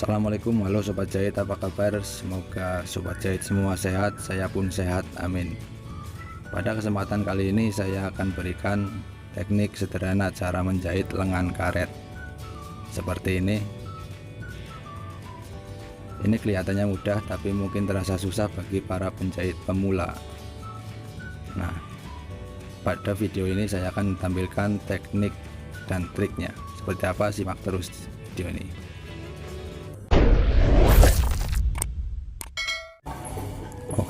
Assalamualaikum, halo Sobat Jahit, apa kabar? Semoga Sobat Jahit semua sehat, saya pun sehat, amin. Pada kesempatan kali ini saya akan berikan teknik sederhana cara menjahit lengan karet seperti ini. Ini kelihatannya mudah tapi mungkin terasa susah bagi para penjahit pemula. Nah, pada video ini saya akan tampilkan teknik dan triknya. Seperti apa, simak terus video ini.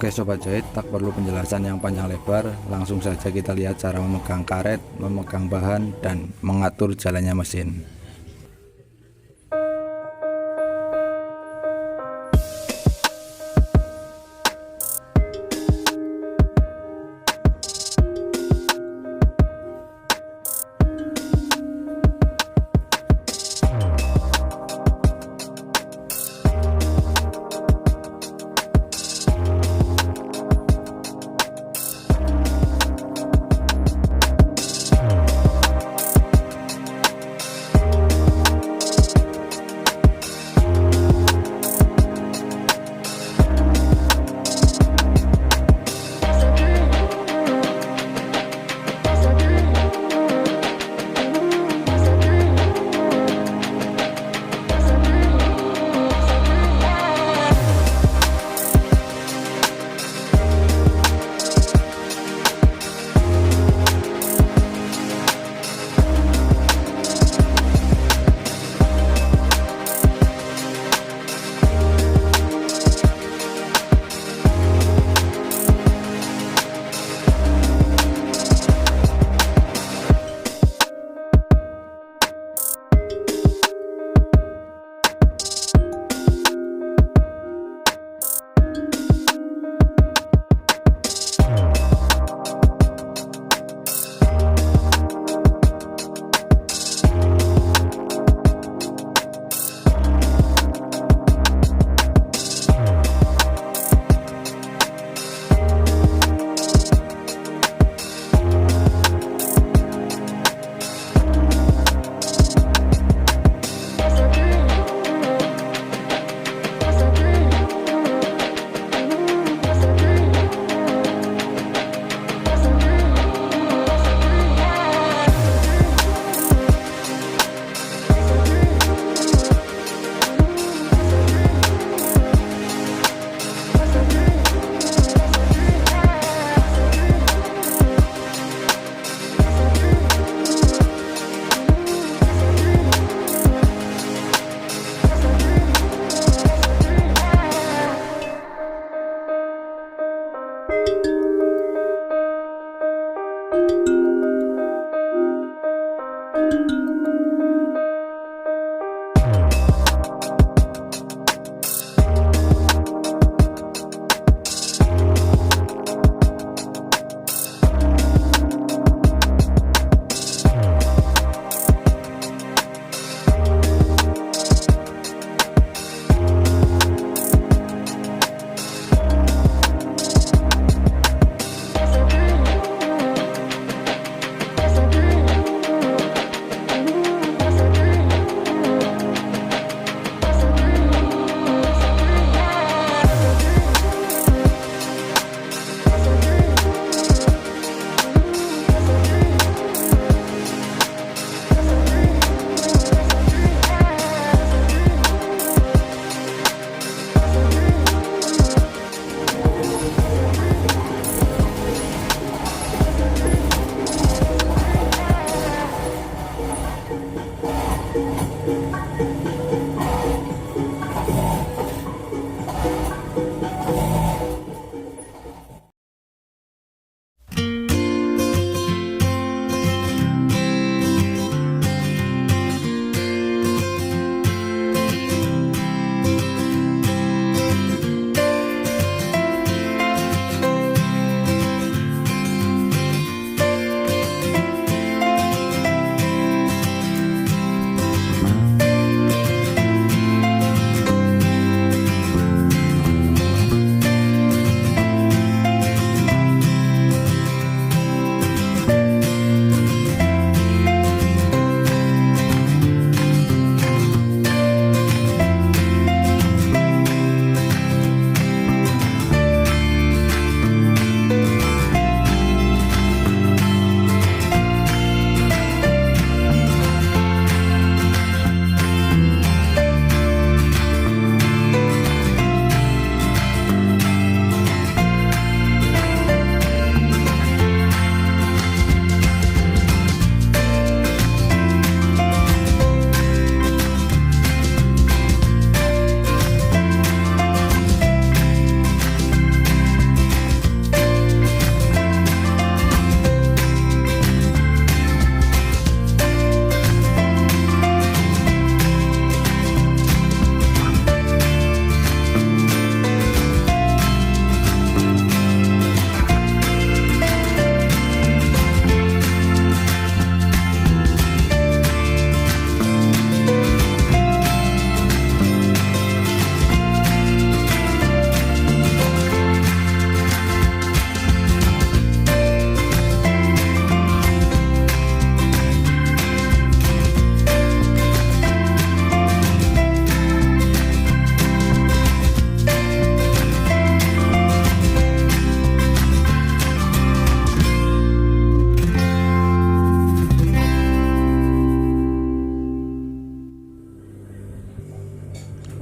Oke Sobat Jahit, tak perlu penjelasan yang panjang lebar, langsung saja kita lihat cara memegang karet, memegang bahan, dan mengatur jalannya mesin.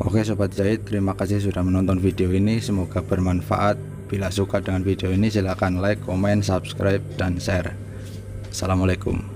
Oke sobat jahit, terima kasih sudah menonton video ini, semoga bermanfaat. Bila suka dengan video ini silahkan like, komen, subscribe, dan share. Assalamualaikum.